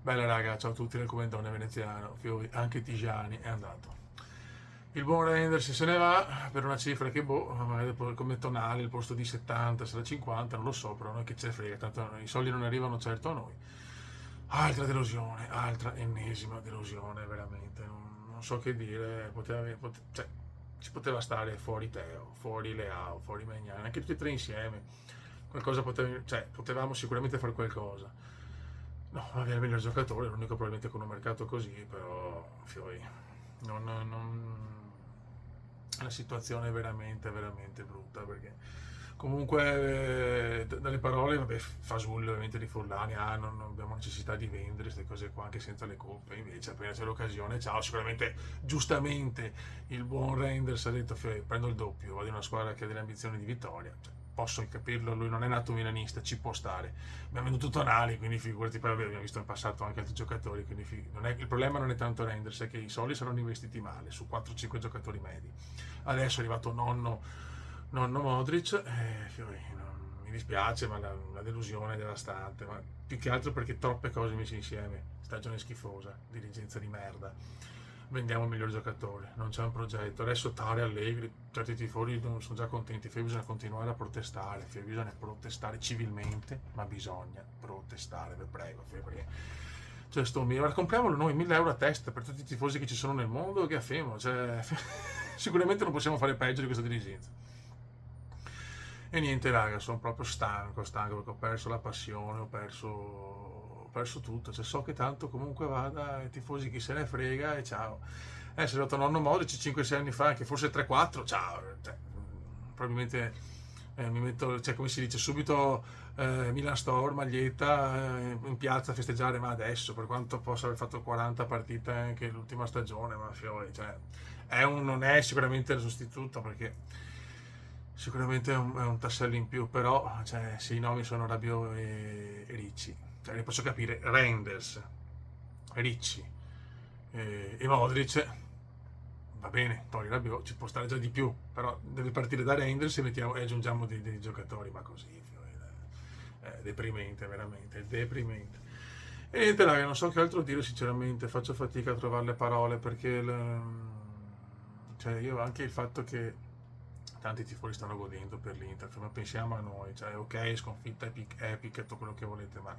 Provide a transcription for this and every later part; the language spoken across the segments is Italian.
Bella raga, ciao a tutti nel commentone veneziano, Fiori, anche Tigiani è andato. Il buon Reinders se ne va per una cifra che boh, magari come Tonali il posto di 70 sarà 50, non lo so, però noi che ce ne frega, tanto i soldi non arrivano certo a noi. Altra delusione, altra ennesima delusione, veramente, non so che dire, cioè, ci poteva stare fuori Teo, fuori Leao, fuori Maignan, anche tutti e tre insieme, potevamo sicuramente fare qualcosa. No, avere il miglior giocatore, l'unico probabilmente con un mercato così, però Fiori, la situazione è veramente, veramente brutta perché comunque dalle parole, vabbè, fasullo ovviamente di Forlani, non abbiamo necessità di vendere queste cose qua anche senza le coppe, invece appena c'è l'occasione, ciao, sicuramente giustamente il buon Reinders ha detto prendo il doppio, vado in una squadra che ha delle ambizioni di vittoria, cioè, posso capirlo, lui non è nato milanista, ci può stare, abbiamo venduto Tonali, quindi figurati, poi vabbè, abbiamo visto in passato anche altri giocatori, quindi il problema non è tanto Reinders, è che i soldi saranno investiti male su 4-5 giocatori medi. Adesso è arrivato nonno Modric, mi dispiace, ma la delusione è devastante, ma più che altro perché troppe cose messe insieme, stagione schifosa, dirigenza di merda, vendiamo il miglior giocatore, non c'è un progetto, adesso Tare Allegri, certi tifosi non sono già contenti, bisogna continuare a protestare, bisogna protestare civilmente, ma bisogna protestare, vi prego, perché cioè sto mio, compriamolo noi 1000 euro a testa per tutti i tifosi che ci sono nel mondo, che affemo, cioè, sicuramente non possiamo fare peggio di questa dirigenza. E niente raga, sono proprio stanco perché ho perso la passione, ho perso tutto, cioè, so che tanto comunque vada, i tifosi chi se ne frega e ciao. Se è arrivato nonno Modic 5-6 anni fa, anche forse 3-4, ciao, cioè, probabilmente mi metto, cioè, come si dice, subito Milan Store, maglietta, in piazza a festeggiare, ma adesso, per quanto possa aver fatto 40 partite anche l'ultima stagione, ma fiori, cioè, non è sicuramente il sostituto perché sicuramente è un tassello in più, però cioè, se i nomi sono Rabiot e Ricci, cioè, li posso capire, Reinders, Ricci e Modric, va bene, togli Rabiot, ci può stare già di più, però deve partire da Reinders e aggiungiamo dei giocatori, ma così, è deprimente, veramente, è deprimente. E niente, raga, non so che altro dire sinceramente, faccio fatica a trovare le parole perché cioè, io anche il fatto che tanti tifosi stanno godendo per l'Inter, ma pensiamo a noi, cioè ok, sconfitta epic, tutto quello che volete, ma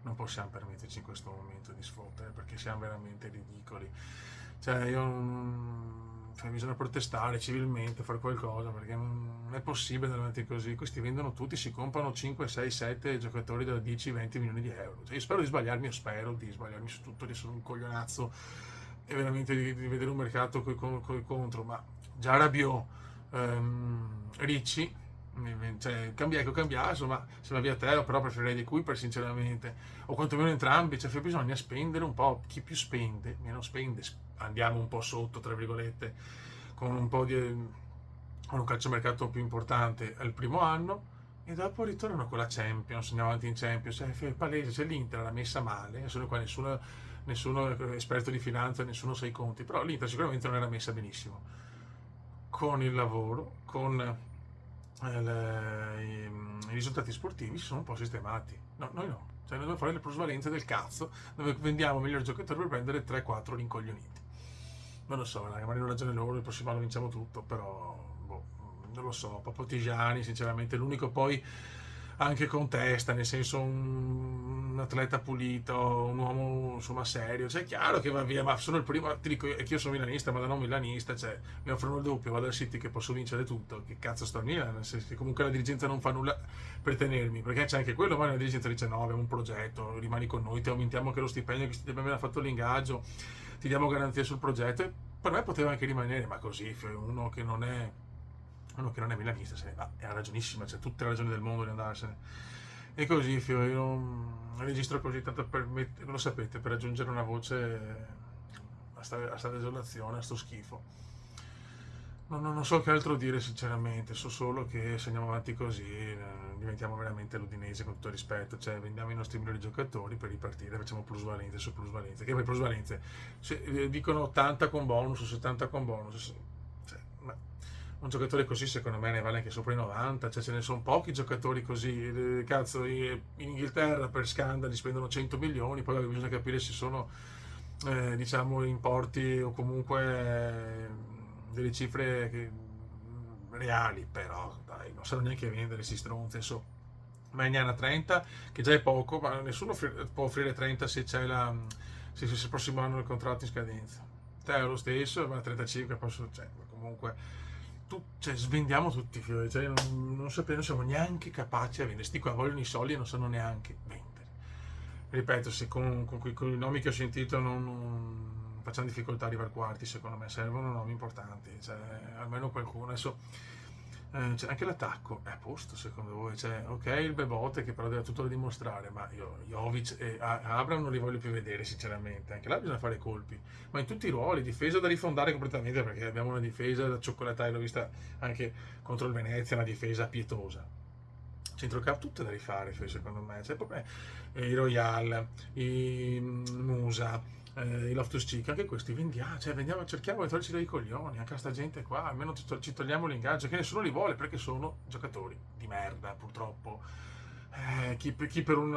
non possiamo permetterci in questo momento di sfottere perché siamo veramente ridicoli. Cioè, cioè, bisogna protestare civilmente, fare qualcosa perché non è possibile andare avanti così. Questi vendono tutti, si comprano 5, 6, 7 giocatori da 10-20 milioni di euro. Cioè, io spero di sbagliarmi, io spero di sbagliarmi su tutto, di essere un coglionazzo e veramente di vedere un mercato coi contro, ma già Rabiot, Ricci, cioè, cambiare, insomma, se va via Teo, però preferirei di Kuiper sinceramente, o quantomeno entrambi, cioè bisogna spendere un po', chi più spende, meno spende, andiamo un po' sotto, tra virgolette, con un po' con un calciomercato più importante al primo anno, e dopo ritornano con la Champions, andiamo avanti in Champions, è palese, c'è l'Inter l'ha messa male, adesso qua nessuno è esperto di finanza, nessuno sa i conti, però l'Inter sicuramente non era messa benissimo. Con il lavoro, con i risultati sportivi si sono un po' sistemati. No, noi no. Cioè, noi dobbiamo fare le plusvalenze del cazzo, dove vendiamo il miglior giocatore per prendere 3-4 rincoglioniti. Non lo so, raga, magari hanno ragione loro, il prossimo anno vinciamo tutto, però boh, non lo so. Proprio Tigiani, sinceramente, l'unico poi anche con testa, nel senso un atleta pulito, un uomo insomma serio, cioè è chiaro che va via, ma sono il primo, ti dico che io sono milanista, ma da non milanista, cioè mi offrono il doppio, vado al City che posso vincere tutto, che cazzo sto al Milan, nel senso che comunque la dirigenza non fa nulla per tenermi, perché c'è anche quello, ma la dirigenza dice no, abbiamo un progetto, rimani con noi, ti aumentiamo anche lo stipendio che ti abbiamo fatto l'ingaggio, ti diamo garanzie sul progetto, e per me poteva anche rimanere, ma così, uno che non è milanista se ne va, e ha ragionissima, c'è tutte le ragioni del mondo di andarsene. E così, io non registro così tanto lo sapete, per aggiungere una voce a sta desolazione, a sto schifo. Non so che altro dire sinceramente, so solo che se andiamo avanti così diventiamo veramente l'Udinese con tutto il rispetto, cioè vendiamo i nostri migliori giocatori per ripartire, facciamo plusvalenze su plusvalenze, che poi plusvalenze dicono 80 con bonus, 70 con bonus, cioè, ma un giocatore così secondo me ne vale anche sopra i 90, cioè ce ne sono pochi giocatori così, cazzo, in Inghilterra per scandali spendono 100 milioni, poi bisogna capire se sono diciamo importi o comunque delle cifre reali, però dai, non sanno neanche vendere si stronzi, insomma. Magnana 30, che già è poco, ma nessuno può offrire 30 se c'è se il prossimo anno il contratto in scadenza. Te è lo stesso, ma 35 posso, cioè, comunque cioè, svendiamo tutti i fiori, cioè, non siamo neanche capaci a vendere. Sti qua vogliono i soldi e non sanno neanche vendere. Ripeto, se con i nomi che ho sentito non facciamo difficoltà a arrivare quarti, secondo me servono nomi importanti, cioè, almeno qualcuno. Adesso cioè, anche l'attacco è a posto secondo voi? Cioè, ok, il Bebote che però deve tutto da dimostrare, ma io Jovic e Abraham non li voglio più vedere sinceramente, anche là bisogna fare colpi, ma in tutti i ruoli, difesa da rifondare completamente perché abbiamo una difesa da cioccolatare, l'ho vista anche contro il Venezia, una difesa pietosa. Centrocampo tutto da rifare secondo me, cioè, proprio, i Royal, i Musa, i Loftus-Cheek, anche questi vendiamo, cioè cerchiamo di toglierci dai coglioni, anche a sta gente qua, almeno ci togliamo l'ingaggio, che nessuno li vuole perché sono giocatori di merda, purtroppo. Chi per un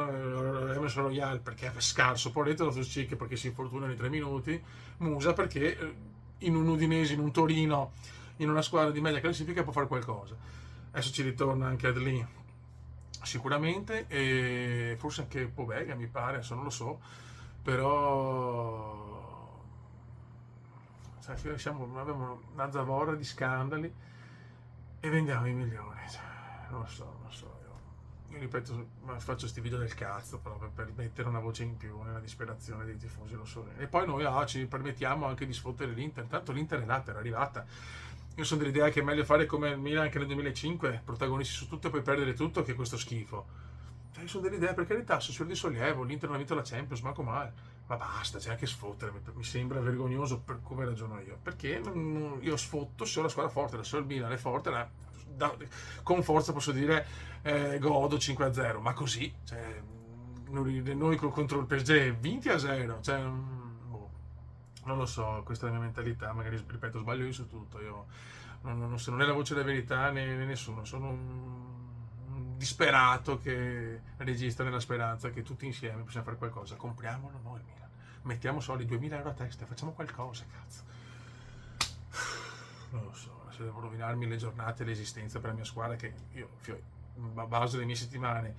Emerson Royal perché è scarso, poi detto Loftus-Cheek perché si infortuna nei 3 minuti, Musa perché in un Udinese, in un Torino, in una squadra di media classifica può fare qualcosa. Adesso ci ritorna anche Adli sicuramente, e forse anche Pobega mi pare, adesso non lo so, però cioè, abbiamo una zavorra di scandali e vendiamo i migliori, cioè, non lo so, io ripeto, faccio sti video del cazzo proprio per mettere una voce in più nella disperazione dei tifosi rossoneri, e poi noi ci permettiamo anche di sfottere l'Inter, tanto l'Inter è nata, era arrivata. Io sono dell'idea che è meglio fare come il Milan anche nel 2005, protagonisti su tutto e poi perdere tutto, che questo schifo. Cioè, io sono dell'idea, per carità, sono di sollievo, l'Inter non ha vinto la Champions, manco male, ma basta, c'è anche sfottere, mi sembra vergognoso per come ragiono io, perché io sfotto se ho la squadra forte, se ho il Milan è forte, con forza posso dire godo 5-0, ma così, cioè, noi contro il PSG vinti a 0, cioè, non lo so, questa è la mia mentalità, magari ripeto, sbaglio io su tutto, io se non è la voce della verità né nessuno, sono un disperato che registra nella speranza che tutti insieme possiamo fare qualcosa, compriamolo noi Milan, mettiamo soldi, 2000 euro a testa, facciamo qualcosa, cazzo. Non lo so, se devo rovinarmi le giornate e l'esistenza per la mia squadra, che io baso le mie settimane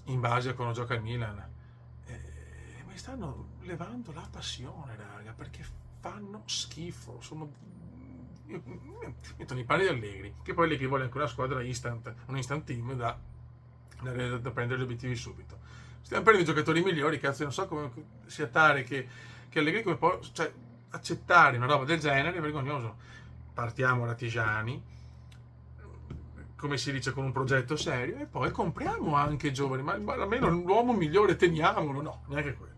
in base a quando gioca il Milan, mi stanno levando la passione, raga, perché fanno schifo, io mettono i panni di Allegri, che poi Allegri vuole anche una squadra un instant team da prendere gli obiettivi subito. Stiamo prendendo i giocatori migliori, cazzo, non so come sia tale che Allegri come può, cioè, accettare una roba del genere è vergognoso. Partiamo da Tijani, come si dice, con un progetto serio, e poi compriamo anche giovani, ma almeno l'uomo migliore teniamolo, no, neanche quello.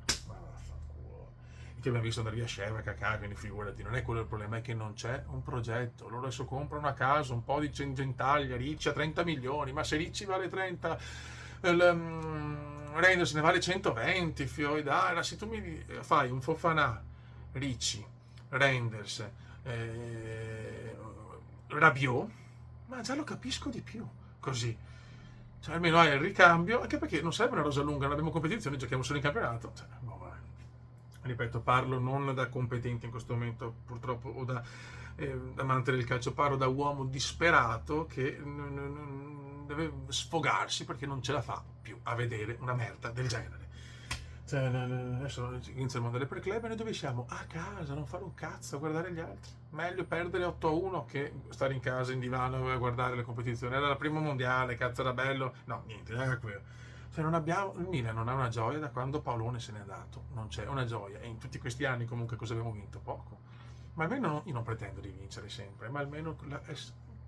Che abbiamo visto andare via Sheva, Kakà, quindi figurati, non è quello il problema, è che non c'è un progetto. Loro adesso comprano a caso un po' di gentaglia, Ricci a 30 milioni, ma se Ricci vale 30, Reinders ne vale 120, dai, se tu mi fai un Fofana, Ricci, Reinders, Rabiot, ma già lo capisco di più, così. Cioè, almeno hai il ricambio, anche perché non serve una rosa lunga, non abbiamo competizione, giochiamo solo in campionato. Cioè, ripeto, parlo non da competente in questo momento, purtroppo, o da amante del calcio, parlo da uomo disperato che deve sfogarsi perché non ce la fa più a vedere una merda del genere. Cioè, adesso inizia il mondo delle preclub e noi dove siamo? A casa, non fare un cazzo, a guardare gli altri. Meglio perdere 8-1 che stare in casa in divano a guardare le competizioni. Era la prima mondiale, cazzo, era bello. No, niente, era quello. Cioè, il Milan non ha una gioia da quando Paolone se n'è andato, non c'è una gioia, e in tutti questi anni comunque cosa abbiamo vinto? Poco, ma almeno io non pretendo di vincere sempre, ma almeno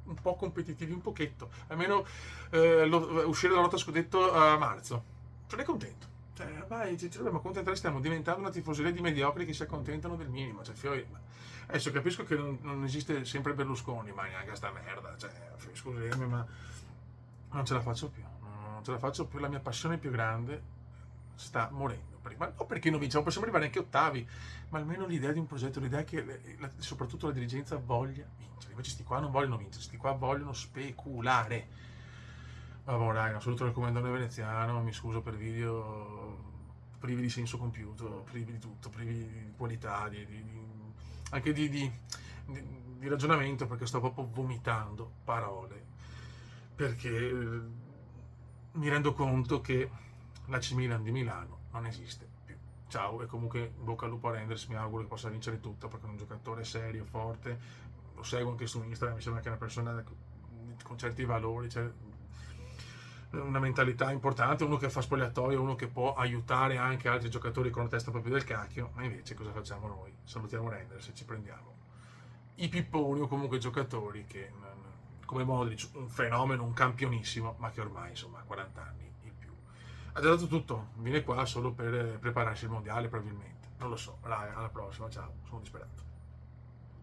un po' competitivi, un pochetto, almeno uscire dalla lotta scudetto a marzo, sono contento, cioè, vai, ci dobbiamo accontentare, stiamo diventando una tifoseria di mediocri che si accontentano del minimo, cioè, adesso capisco che non esiste sempre Berlusconi, ma neanche sta merda, cioè, scusami, ma non ce la faccio più. Non ce la faccio più, la mia passione più grande sta morendo. Ma non perché non vinciamo, possiamo arrivare anche ottavi, ma almeno l'idea di un progetto, l'idea che soprattutto la dirigenza voglia vincere. Invece sti qua non vogliono vincere, sti qua vogliono speculare. Vabbè, raga, un saluto dal comandante veneziano, mi scuso per video privi di senso compiuto, privi di tutto, privi di qualità, anche di ragionamento, perché sto proprio vomitando parole, perché mi rendo conto che l'AC Milan di Milano non esiste più. Ciao, e comunque in bocca al lupo a Renders, mi auguro che possa vincere tutto, perché è un giocatore serio, forte, lo seguo anche su Instagram, mi sembra che è una persona con certi valori, una mentalità importante, uno che fa spogliatoio, uno che può aiutare anche altri giocatori con la testa proprio del cacchio. Ma invece cosa facciamo noi? Salutiamo Renders e ci prendiamo i pipponi o comunque giocatori che, come Modric, un fenomeno, un campionissimo, ma che ormai insomma ha 40 anni in più. Ha già dato tutto, viene qua solo per prepararsi il mondiale probabilmente, non lo so. Raga, alla prossima, ciao, sono disperato.